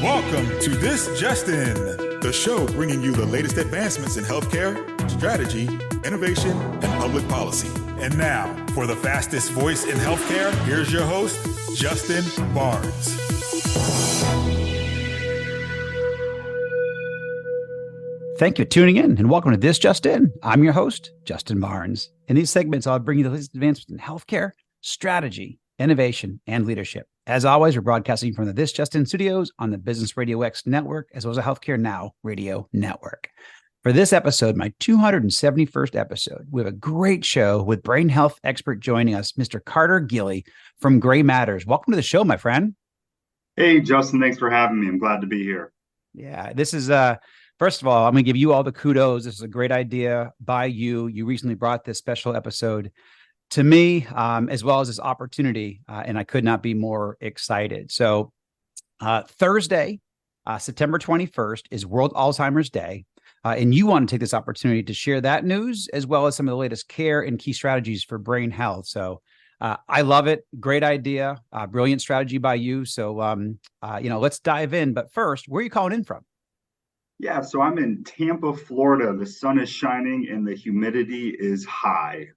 Welcome to This Just In, the show bringing you the latest advancements in healthcare, strategy, innovation, and public policy. And now, for the fastest voice in healthcare, here's your host, Justin Barnes. Thank you for tuning in and welcome to This Just In. I'm your host, Justin Barnes. In these segments, I'll bring you the latest advancements in healthcare, strategy, innovation, and leadership. As always, we're broadcasting from the This Just In studios on the Business Radio X network, as well as the Healthcare Now radio network. For this episode, my 271st episode, we have a great show with brain health expert joining us, Mr. Carter Gillie from Gray Matters. Welcome to the show, my friend. Hey, Justin, thanks for having me. I'm glad to be here. Yeah, this is, first of all, I'm going to give you all the kudos. This is a great idea by you. You recently brought this special episode to me, as well as this opportunity, and I could not be more excited. So Thursday, September 21st is World Alzheimer's Day, and you want to take this opportunity to share that news, as well as some of the latest care and key strategies for brain health. So I love it. Great idea. Brilliant strategy by you. So, let's dive in. But first, where are you calling in from? Yeah, so I'm in Tampa, Florida. The sun is shining and the humidity is high.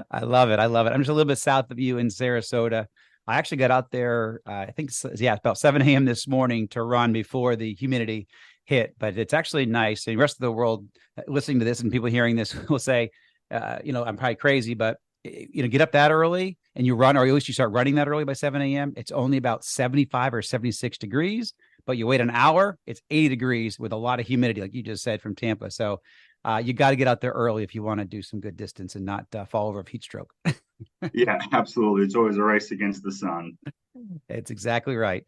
I love it. I'm just a little bit south of you in Sarasota. I actually got out there, about 7 a.m. this morning to run before the humidity hit, but it's actually nice. And the rest of the world listening to this and people hearing this will say, I'm probably crazy, but get up that early and you run, or at least you start running that early by 7 a.m. It's only about 75 or 76 degrees, but you wait an hour, it's 80 degrees with a lot of humidity, like you just said, from Tampa. So you got to get out there early if you want to do some good distance and not fall over of heat stroke. Yeah, absolutely. It's always a race against the sun. It's exactly right.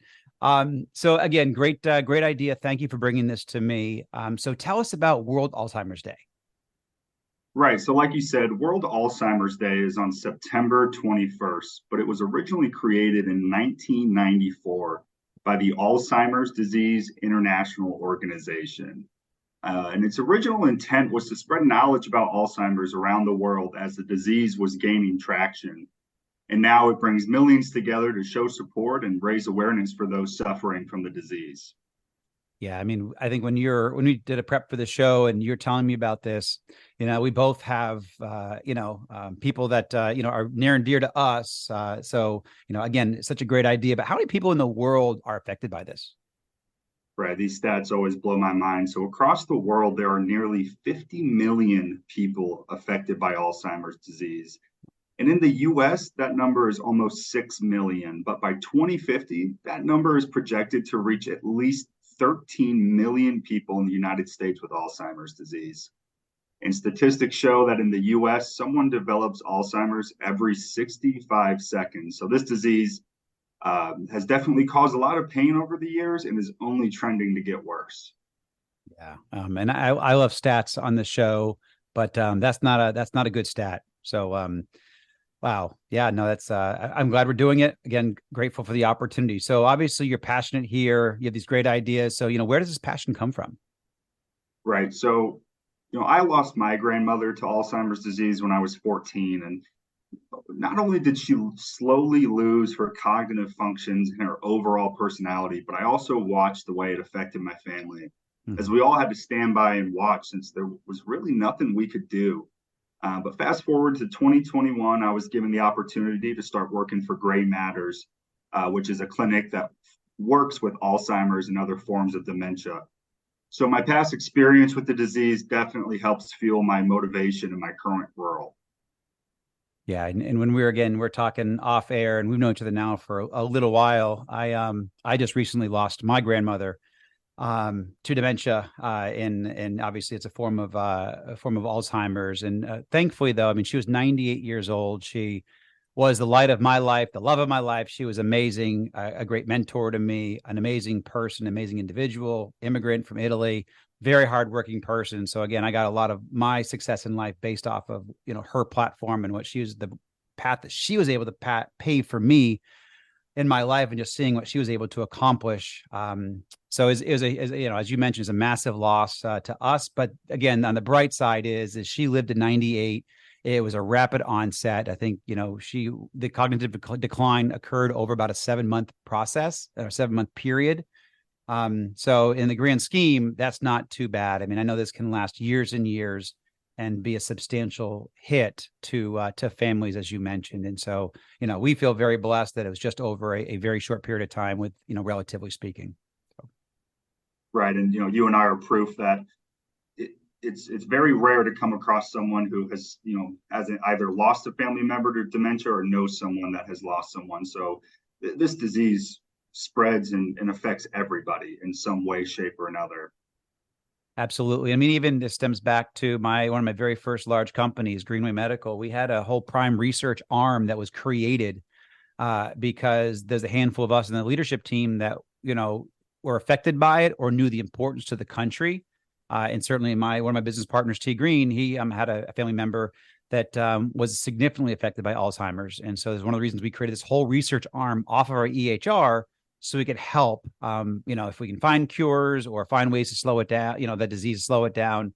So again, great idea. Thank you for bringing this to me. So tell us about World Alzheimer's Day. Right. So like you said, World Alzheimer's Day is on September 21st, but it was originally created in 1994 by the Alzheimer's Disease International Organization. And its original intent was to spread knowledge about Alzheimer's around the world as the disease was gaining traction. And now it brings millions together to show support and raise awareness for those suffering from the disease. Yeah, I mean, I think when we did a prep for the show and you're telling me about this, we both have, people that, are near and dear to us. So, again, it's such a great idea. But how many people in the world are affected by this? Right. These stats always blow my mind. So across the world, there are nearly 50 million people affected by Alzheimer's disease. And in the US, that number is almost 6 million. But by 2050, that number is projected to reach at least 13 million people in the United States with Alzheimer's disease. And statistics show that in the US, someone develops Alzheimer's every 65 seconds. So this disease has definitely caused a lot of pain over the years and is only trending to get worse. Yeah. And I love stats on the show, but that's not a good stat. So, wow. Yeah, no, that's, I'm glad we're doing it. Again, grateful for the opportunity. So obviously you're passionate here. You have these great ideas. So, where does this passion come from? Right. So, I lost my grandmother to Alzheimer's disease when I was 14. And not only did she slowly lose her cognitive functions and her overall personality, but I also watched the way it affected my family, as we all had to stand by and watch since there was really nothing we could do. But fast forward to 2021, I was given the opportunity to start working for Gray Matters, which is a clinic that works with Alzheimer's and other forms of dementia. So my past experience with the disease definitely helps fuel my motivation in my current role. Yeah, and when we're talking off air, and we've known each other now for a little while. I just recently lost my grandmother to dementia, and obviously it's a form of Alzheimer's. And thankfully, though, I mean, she was 98 years old. She was the light of my life, the love of my life. She was amazing, a great mentor to me, an amazing person, amazing individual, immigrant from Italy. Very hardworking person. So again, I got a lot of my success in life based off of, her platform and what she was, the path that she was able to pave for me in my life, and just seeing what she was able to accomplish. So it was as you mentioned, it's a massive loss to us. But again, on the bright side is she lived to 98. It was a rapid onset. I think, the cognitive decline occurred over about a 7-month process or 7-month period. So in the grand scheme, that's not too bad. I mean, I know this can last years and years and be a substantial hit to families, as you mentioned. And so, we feel very blessed that it was just over a very short period of time with, relatively speaking. So. Right. And, you and I are proof that it's very rare to come across someone who has, has either lost a family member to dementia or knows someone that has lost someone. So this disease spreads and affects everybody in some way, shape, or another. Absolutely. I mean, even this stems back to one of my very first large companies, Greenway Medical. We had a whole prime research arm that was created because there's a handful of us in the leadership team that, were affected by it or knew the importance to the country. And certainly one of my business partners, T. Green, he had a family member that was significantly affected by Alzheimer's. And so it's one of the reasons we created this whole research arm off of our EHR so we could help, if we can find cures or find ways to slow it down, the disease, slow it down.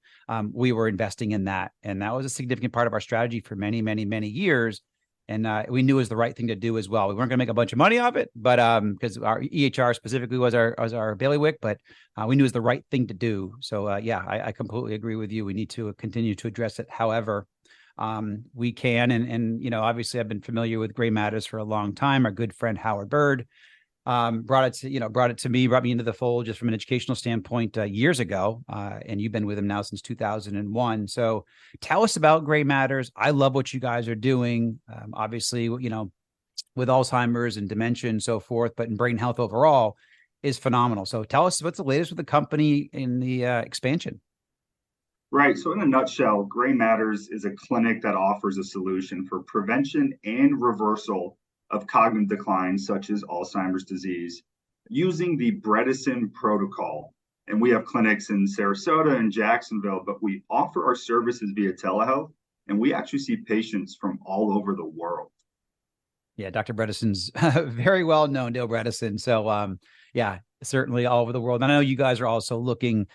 We were investing in that. And that was a significant part of our strategy for many, many, many years. And we knew it was the right thing to do as well. We weren't going to make a bunch of money off it, but because our EHR specifically was our bailiwick, but we knew it was the right thing to do. So I completely agree with you. We need to continue to address it. However, we can, and obviously I've been familiar with Gray Matters for a long time. Our good friend Howard Bird brought me into the fold just from an educational standpoint years ago. And you've been with him now since 2001. So tell us about Gray Matters. I love what you guys are doing. Obviously, with Alzheimer's and dementia and so forth, but in brain health overall is phenomenal. So tell us what's the latest with the company in the expansion. Right. So in a nutshell, Gray Matters is a clinic that offers a solution for prevention and reversal of cognitive decline, such as Alzheimer's disease, using the Bredesen protocol. And we have clinics in Sarasota and Jacksonville, but we offer our services via telehealth, and we actually see patients from all over the world. Yeah, Dr. Bredesen's very well known, Dale Bredesen. So, certainly all over the world. And I know you guys are also looking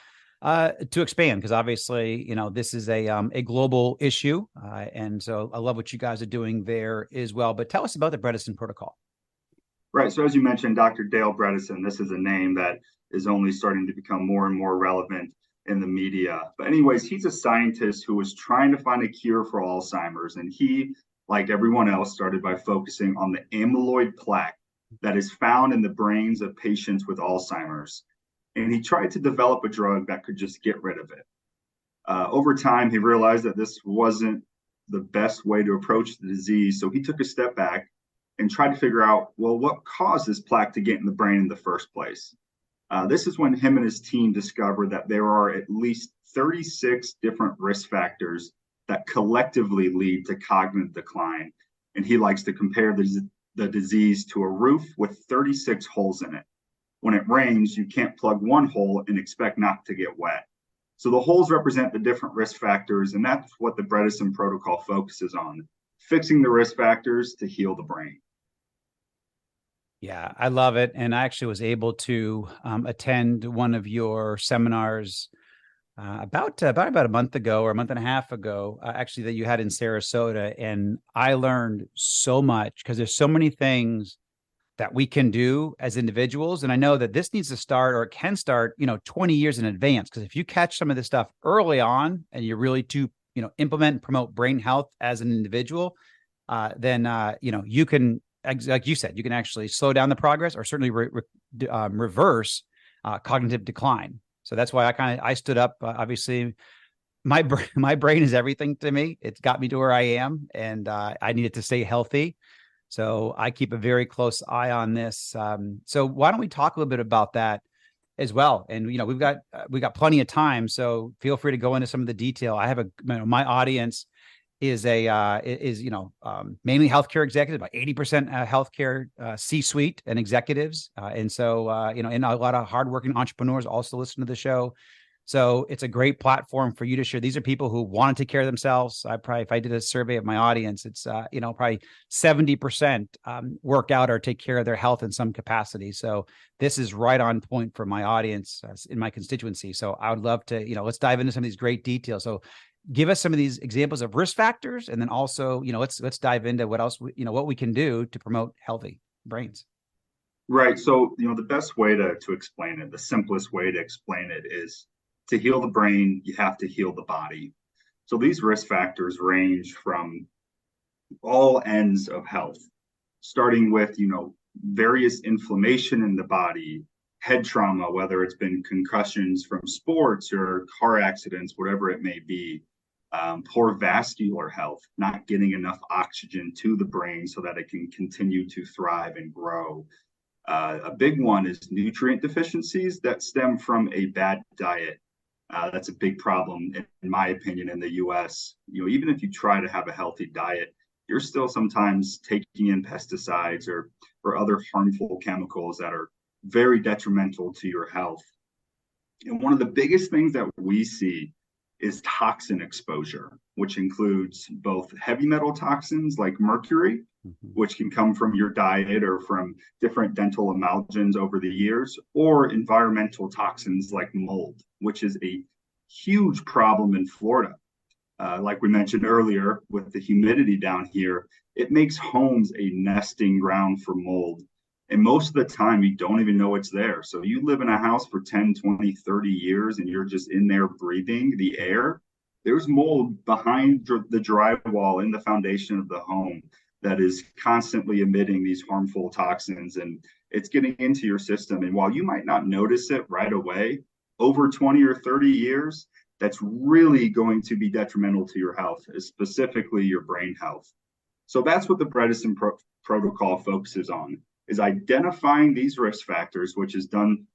to expand because obviously, this is a global issue. And so I love what you guys are doing there as well. But tell us about the Bredesen protocol. Right. So as you mentioned, Dr. Dale Bredesen, this is a name that is only starting to become more and more relevant in the media. But anyways, he's a scientist who was trying to find a cure for Alzheimer's. And he, like everyone else, started by focusing on the amyloid plaque that is found in the brains of patients with Alzheimer's. And he tried to develop a drug that could just get rid of it. Over time, he realized that this wasn't the best way to approach the disease. So he took a step back and tried to figure out, well, what caused this plaque to get in the brain in the first place? This is when him and his team discovered that there are at least 36 different risk factors that collectively lead to cognitive decline. And he likes to compare the disease to a roof with 36 holes in it. When it rains, you can't plug one hole and expect not to get wet. So the holes represent the different risk factors, and that's what the Bredesen protocol focuses on, fixing the risk factors to heal the brain. Yeah, I love it. And I actually was able to attend one of your seminars about a month ago or a month and a half ago, actually, that you had in Sarasota. And I learned so much because there's so many things that we can do as individuals. And I know that this needs to start, or it can start, 20 years in advance. Because if you catch some of this stuff early on and you really do, implement and promote brain health as an individual, then, you can, like you said, you can actually slow down the progress or certainly reverse cognitive decline. So that's why I stood up. Obviously, my brain is everything to me. It's got me to where I am, and I needed to stay healthy. So I keep a very close eye on this. So why don't we talk a little bit about that as well? And we've got plenty of time, so feel free to go into some of the detail. I have my audience is mainly healthcare executives, about 80% healthcare C-suite and executives, and so and a lot of hardworking entrepreneurs also listen to the show. So it's a great platform for you to share. These are people who want to take care of themselves. If I did a survey of my audience, it's, probably 70% work out or take care of their health in some capacity. So this is right on point for my audience in my constituency. So I would love to, let's dive into some of these great details. So give us some of these examples of risk factors, and then also, let's dive into what else, what we can do to promote healthy brains. Right. So, the best way to explain it, the simplest way to explain it is to heal the brain, you have to heal the body. So these risk factors range from all ends of health, starting with, various inflammation in the body, head trauma, whether it's been concussions from sports or car accidents, whatever it may be, poor vascular health, not getting enough oxygen to the brain so that it can continue to thrive and grow. A big one is nutrient deficiencies that stem from a bad diet. That's a big problem, in my opinion, in the U.S. Even if you try to have a healthy diet, you're still sometimes taking in pesticides or other harmful chemicals that are very detrimental to your health. And one of the biggest things that we see is toxin exposure, which includes both heavy metal toxins like mercury, which can come from your diet or from different dental amalgams over the years, or environmental toxins like mold, which is a huge problem in Florida. Like we mentioned earlier, with the humidity down here, it makes homes a nesting ground for mold. And most of the time, you don't even know it's there. So you live in a house for 10, 20, 30 years, and you're just in there breathing the air. There's mold behind the drywall in the foundation of the home that is constantly emitting these harmful toxins, and it's getting into your system. And while you might not notice it right away, over 20 or 30 years, that's really going to be detrimental to your health, specifically your brain health. So that's what the Bredesen protocol focuses on, is identifying these risk factors, which is done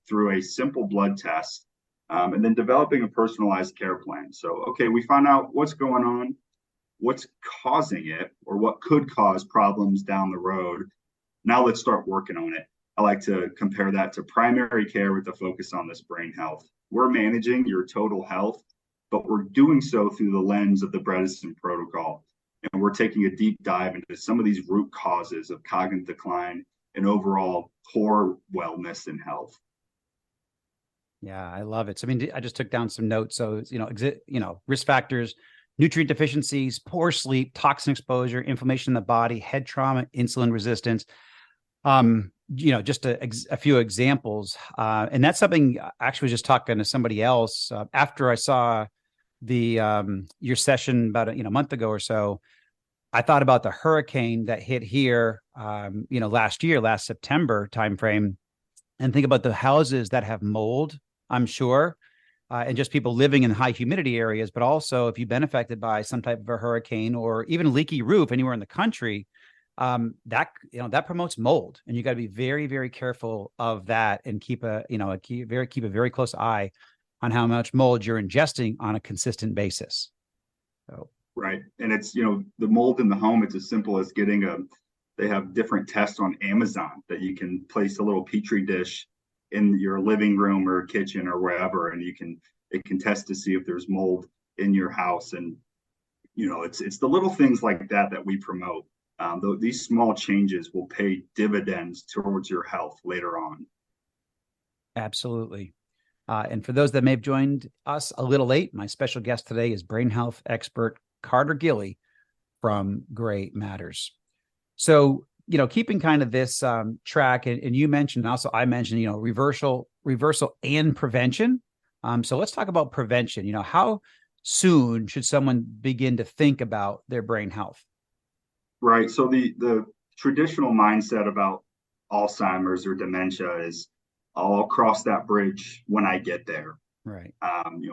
through a simple blood test, and then developing a personalized care plan. So, okay, we found out what's going on, what's causing it, or what could cause problems down the road. Now let's start working on it. I like to compare that to primary care with the focus on this brain health. We're managing your total health, but we're doing so through the lens of the Bredesen protocol. And we're taking a deep dive into some of these root causes of cognitive decline and overall poor wellness and health. Yeah, I love it. So, I just took down some notes. So, risk factors: nutrient deficiencies, poor sleep, toxin exposure, inflammation in the body, head trauma, insulin resistance. Just a few examples. And that's something I actually was just talking to somebody else after I saw your session about a month ago or so. I thought about the hurricane that hit here, last September timeframe, and think about the houses that have mold, I'm sure, and just people living in high humidity areas. But also, if you've been affected by some type of a hurricane or even a leaky roof anywhere in the country, that promotes mold, and you got to be very, very careful of that and keep a very close eye on how much mold you're ingesting on a consistent basis. So. Right. And it's, the mold in the home, it's as simple as they have different tests on Amazon that you can place a little Petri dish in your living room or kitchen or wherever, and it can test to see if there's mold in your house. And, it's the little things like that we promote. These small changes will pay dividends towards your health later on. Absolutely. And for those that may have joined us a little late, my special guest today is brain health expert Carter Gillie from Gray Matters. So, keeping kind of this track, and you mentioned, and also I mentioned, reversal and prevention. So let's talk about prevention. How soon should someone begin to think about their brain health? Right. So the traditional mindset about Alzheimer's or dementia is, I'll cross that bridge when I get there. Right.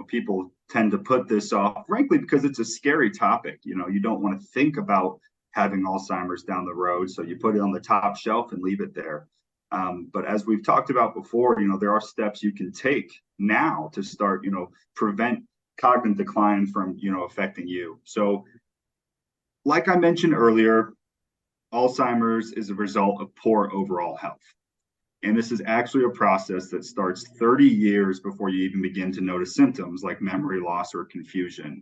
People tend to put this off, frankly, because it's a scary topic. You don't want to think about having Alzheimer's down the road, so you put it on the top shelf and leave it there. But as we've talked about before, there are steps you can take now to start, prevent cognitive decline from, affecting you. So, like I mentioned earlier, Alzheimer's is a result of poor overall health. And this is actually a process that starts 30 years before you even begin to notice symptoms like memory loss or confusion.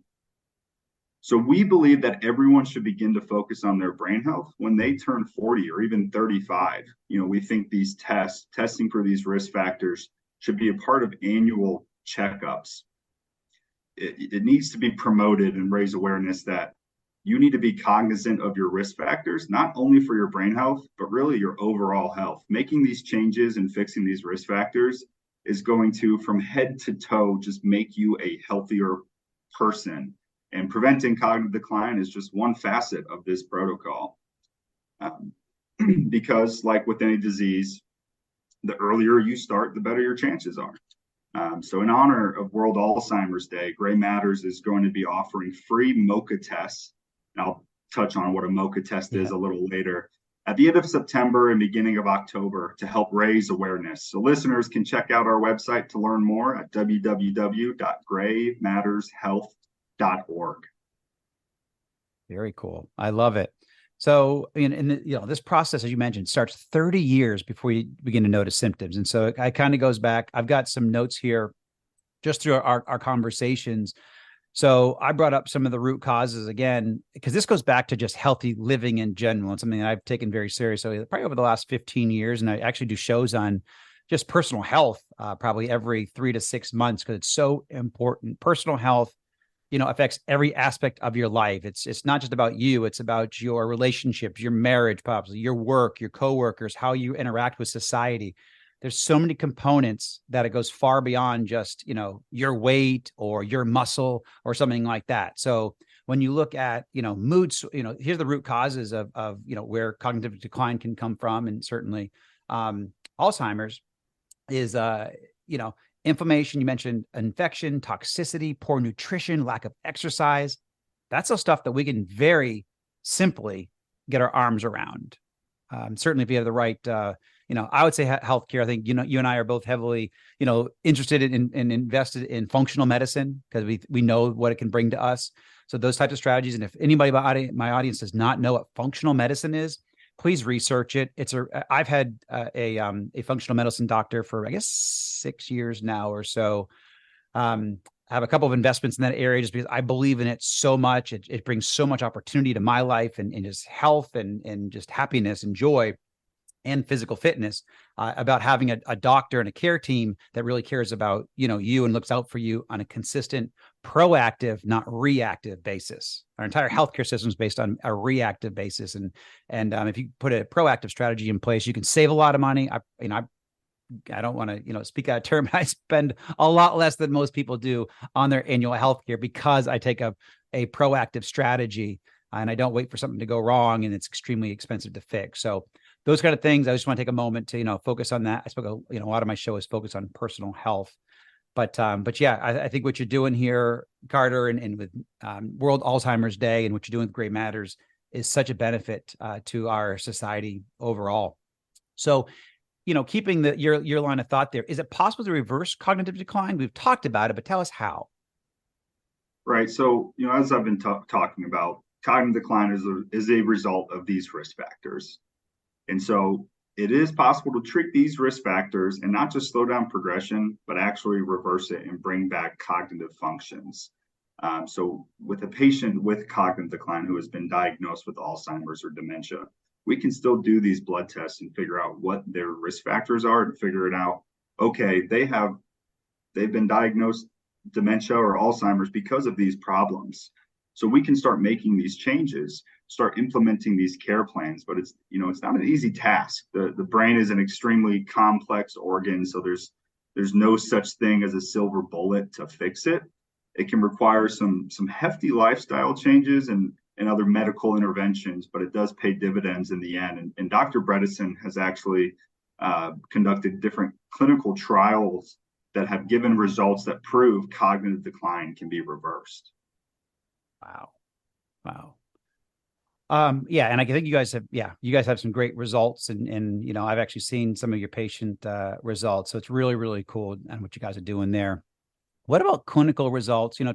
So we believe that everyone should begin to focus on their brain health when they turn 40 or even 35. We think these testing for these risk factors should be a part of annual checkups. it needs to be promoted and raise awareness that you need to be cognizant of your risk factors, not only for your brain health, but really your overall health. Making these changes and fixing these risk factors is going to, from head to toe, just make you a healthier person. And preventing cognitive decline is just one facet of this protocol. Because, like with any disease, the earlier you start, the better your chances are. So in honor of World Alzheimer's Day, Gray Matters is going to be offering free MOCA tests. And I'll touch on what a MOCA test is a little later, at the end of September and beginning of October, to help raise awareness. So listeners can check out our website to learn more at www.graymattershealth.org. Very cool. I love it. So, this process, as you mentioned, starts 30 years before you begin to notice symptoms. And so it kind of goes back. I've got some notes here just through our conversations. So I brought up some of the root causes again, because this goes back to just healthy living in general. It's something that I've taken very seriously, probably over the last 15 years. And I actually do shows on just personal health, probably every 3 to 6 months, because it's so important. Personal health, affects every aspect of your life. It's not just about you. It's about your relationships, your marriage, possibly your work, your coworkers, how you interact with society. There's so many components that it goes far beyond just, your weight or your muscle or something like that. So when you look at, moods, here's the root causes of where cognitive decline can come from. And certainly Alzheimer's is, inflammation. You mentioned infection, toxicity, poor nutrition, lack of exercise. That's the stuff that we can very simply get our arms around. Certainly if you have the right, I would say healthcare. I think, you and I are both heavily, interested in and invested in functional medicine, because we know what it can bring to us. So those types of strategies. And if anybody my audience does not know what functional medicine is, please research it. I've had a functional medicine doctor for, I guess, 6 years now or so. I have a couple of investments in that area just because I believe in it so much. It brings so much opportunity to my life and just health and just happiness and joy and physical fitness, about having a doctor and a care team that really cares about, you and looks out for you on a consistent, proactive, not reactive basis. Our entire healthcare system is based on a reactive basis. And if you put a proactive strategy in place, you can save a lot of money. I don't want to, speak out of term. I spend a lot less than most people do on their annual healthcare because I take a proactive strategy and I don't wait for something to go wrong and it's extremely expensive to fix. So those kind of things, I just want to take a moment to, focus on that. I spoke, a lot of my show is focused on personal health, but yeah, I think what you're doing here, Carter, and with World Alzheimer's Day and what you're doing with Gray Matters is such a benefit to our society overall. So, keeping your line of thought there, is it possible to reverse cognitive decline? We've talked about it, but tell us how. Right. So, as I've been talking about, cognitive decline is a result of these risk factors. And so it is possible to treat these risk factors and not just slow down progression, but actually reverse it and bring back cognitive functions. So with a patient with cognitive decline who has been diagnosed with Alzheimer's or dementia, we can still do these blood tests and figure out what their risk factors are and figure it out. Okay, they've been diagnosed dementia or Alzheimer's because of these problems. So we can start making these changes, start implementing these care plans, but it's not an easy task. The brain is an extremely complex organ, so there's no such thing as a silver bullet to fix it. It can require some hefty lifestyle changes and other medical interventions, but it does pay dividends in the end. And Dr. Bredesen has actually conducted different clinical trials that have given results that prove cognitive decline can be reversed. Wow. Yeah. And I think you guys have some great results and I've actually seen some of your patient results. So it's really, really cool and what you guys are doing there. What about clinical results? So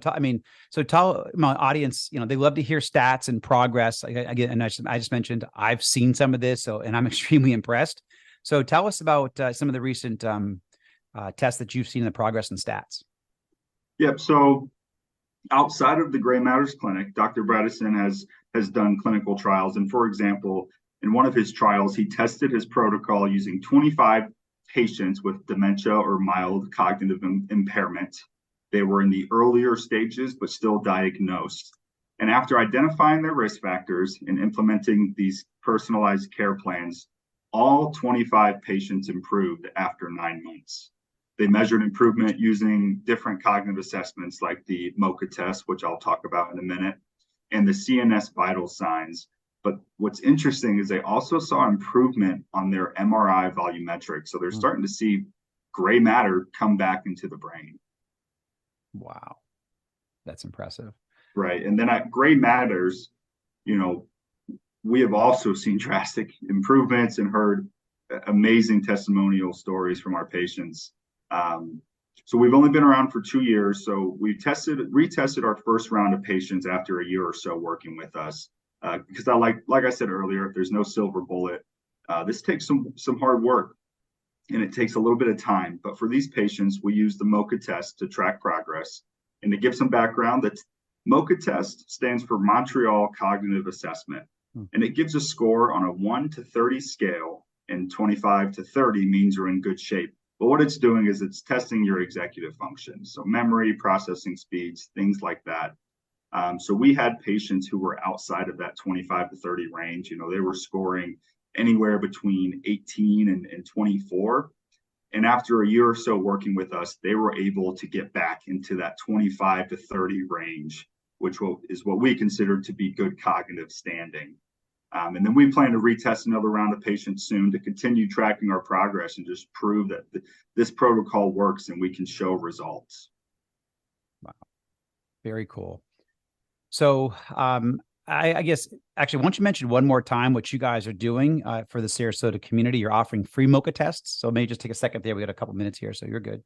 tell my audience, they love to hear stats and progress. Again, and I just mentioned, I've seen some of this, and I'm extremely impressed. So tell us about some of the recent tests that you've seen in the progress and stats. Yep. So outside of the Gray Matters Clinic, Dr. Bredesen has done clinical trials. And for example, in one of his trials, he tested his protocol using 25 patients with dementia or mild cognitive impairment. They were in the earlier stages, but still diagnosed. And after identifying their risk factors and implementing these personalized care plans, all 25 patients improved after 9 months. They measured improvement using different cognitive assessments like the MoCA test, which I'll talk about in a minute, and the CNS vital signs. But what's interesting is they also saw improvement on their MRI volumetrics. So they're starting to see gray matter come back into the brain. Wow. That's impressive. Right. And then at gray matters, we have also seen drastic improvements and heard amazing testimonial stories from our patients. So we've only been around for 2 years. So we retested our first round of patients after a year or so working with us. Because like I said earlier, if there's no silver bullet, this takes some hard work and it takes a little bit of time. But for these patients, we use the MoCA test to track progress. And to give some background, the MoCA test stands for Montreal Cognitive Assessment. And it gives a score on a 1 to 30 scale, and 25 to 30 means you're in good shape. But what it's doing is it's testing your executive functions. So memory, processing speeds, things like that. So we had patients who were outside of that 25 to 30 range. They were scoring anywhere between 18 and 24. And after a year or so working with us, they were able to get back into that 25 to 30 range, which is what we consider to be good cognitive standing. And then we plan to retest another round of patients soon to continue tracking our progress and just prove that this protocol works and we can show results. Wow. Very cool. So I guess, actually, why don't you mention one more time what you guys are doing for the Sarasota community? You're offering free MoCA tests. So maybe just take a second there. We got a couple minutes here, so you're good.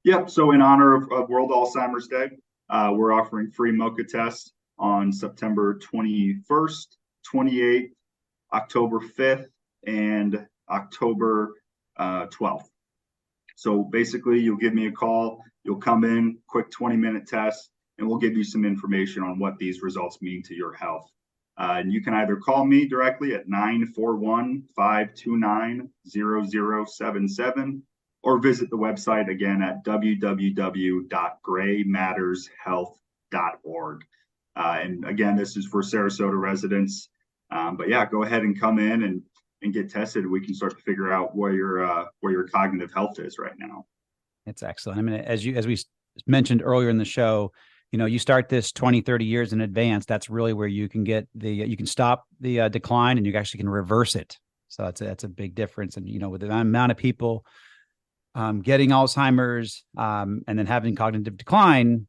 Yep. So in honor of World Alzheimer's Day, we're offering free MoCA tests on September 21st, 28th, October 5th, and October 12th. So basically, you'll give me a call. You'll come in, quick 20-minute test, and we'll give you some information on what these results mean to your health. And you can either call me directly at 941-529-0077 or visit the website again at www.graymattershealth.org. And again, this is for Sarasota residents. But yeah, go ahead and come in and get tested. We can start to figure out where your cognitive health is right now. It's excellent. I mean, as we mentioned earlier in the show, you start this 20, 30 years in advance. That's really where you can get you can stop the decline, and you actually can reverse it. So that's a big difference. And, with the amount of people getting Alzheimer's and then having cognitive decline,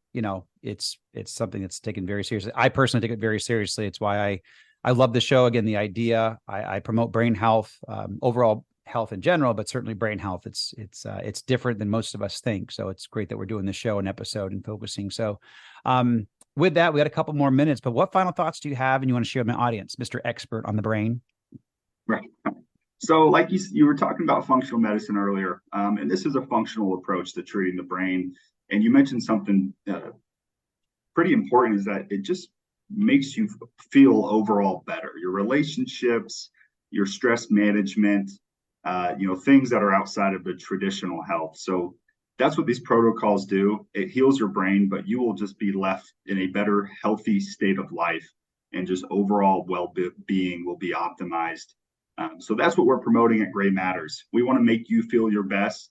it's something that's taken very seriously. I personally take it very seriously. It's why I love the show. Again, the idea, I promote brain health, overall health in general, but certainly brain health. It's different than most of us think. So it's great that we're doing the show and episode and focusing. So with that, we got a couple more minutes, but what final thoughts do you have and you want to share with my audience, Mr. Expert on the brain? Right. So like you were talking about functional medicine earlier, and this is a functional approach to treating the brain. And you mentioned something pretty important, is that it just makes you feel overall better. Your relationships, your stress management, things that are outside of the traditional health. So that's what these protocols do. It heals your brain, but you will just be left in a better, healthy state of life, and just overall well-being will be optimized. So that's what we're promoting at Gray Matters. We want to make you feel your best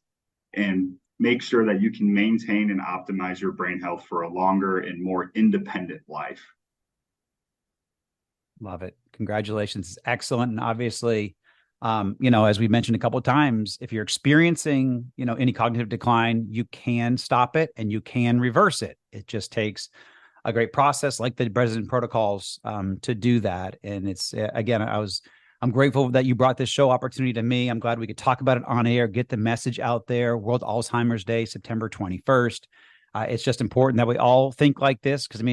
and make sure that you can maintain and optimize your brain health for a longer and more independent life. Love it. Congratulations. It's excellent. And obviously, as we mentioned a couple of times, if you're experiencing, any cognitive decline, you can stop it and you can reverse it. It just takes a great process like the President protocols to do that. And it's, again, I'm grateful that you brought this show opportunity to me. I'm glad we could talk about it on air, get the message out there. World Alzheimer's Day, September 21st. It's just important that we all think like this, because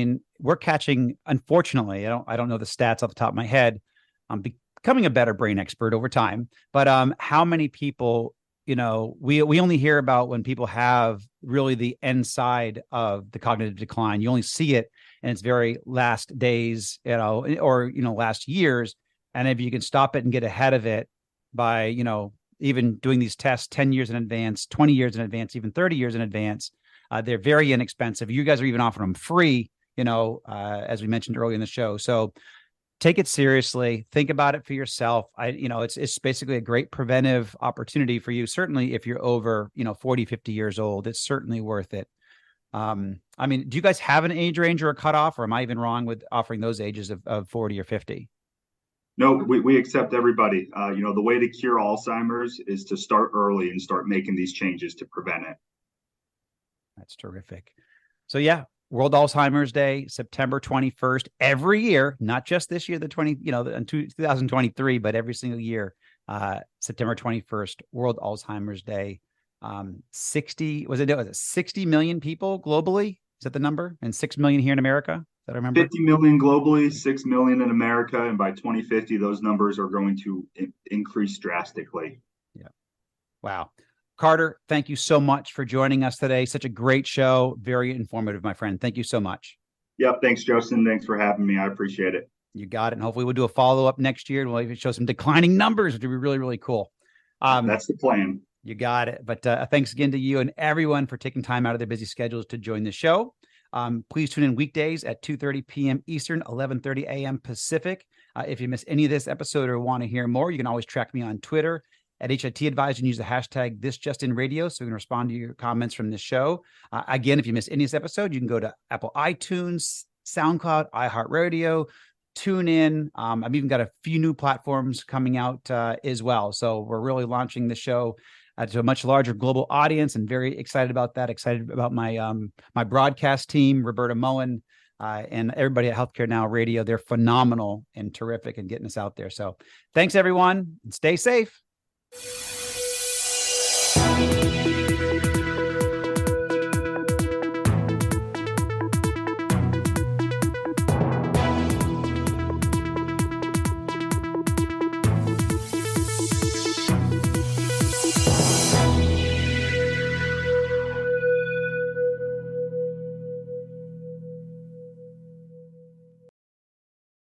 we're catching, unfortunately, I don't know the stats off the top of my head. I'm becoming a better brain expert over time, but how many people, we only hear about when people have really the end side of the cognitive decline. You only see it in its very last days, or last years. And if you can stop it and get ahead of it by, even doing these tests 10 years in advance, 20 years in advance, even 30 years in advance, They're very inexpensive. You guys are even offering them free, as we mentioned earlier in the show. So take it seriously. Think about it for yourself. It's basically a great preventive opportunity for you. Certainly if you're over, 40, 50 years old, it's certainly worth it. Do you guys have an age range or a cutoff, or am I even wrong with offering those ages of 40 or 50? No, we accept everybody. The way to cure Alzheimer's is to start early and start making these changes to prevent it. That's terrific. So yeah, World Alzheimer's Day, September 21st, every year, not just this year, 2023, but every single year, September 21st, World Alzheimer's Day. 60 million people globally? Is that the number? And 6 million here in America? That I remember? 50 million globally, 6 million in America, and by 2050, those numbers are going to increase drastically. Yeah. Wow. Carter, thank you so much for joining us today. Such a great show. Very informative, my friend. Thank you so much. Yep. Thanks, Justin. Thanks for having me. I appreciate it. You got it. And hopefully we'll do a follow-up next year and we'll even show some declining numbers, which would be really, really cool. That's the plan. You got it. But thanks again to you and everyone for taking time out of their busy schedules to join the show. Please tune in weekdays at 2:30 p.m. Eastern, 11:30 a.m. Pacific. If you miss any of this episode or want to hear more, you can always track me on Twitter at HIT Advisor and use the hashtag ThisJustinRadio so we can respond to your comments from this show. Again, if you miss any of this episode, you can go to Apple iTunes, SoundCloud, iHeartRadio, TuneIn. I've even got a few new platforms coming out as well. So we're really launching the show to a much larger global audience, and very excited about that. Excited about my my broadcast team, Roberta Mullen, and everybody at Healthcare Now Radio. They're phenomenal and terrific in getting us out there. So thanks, everyone, and stay safe.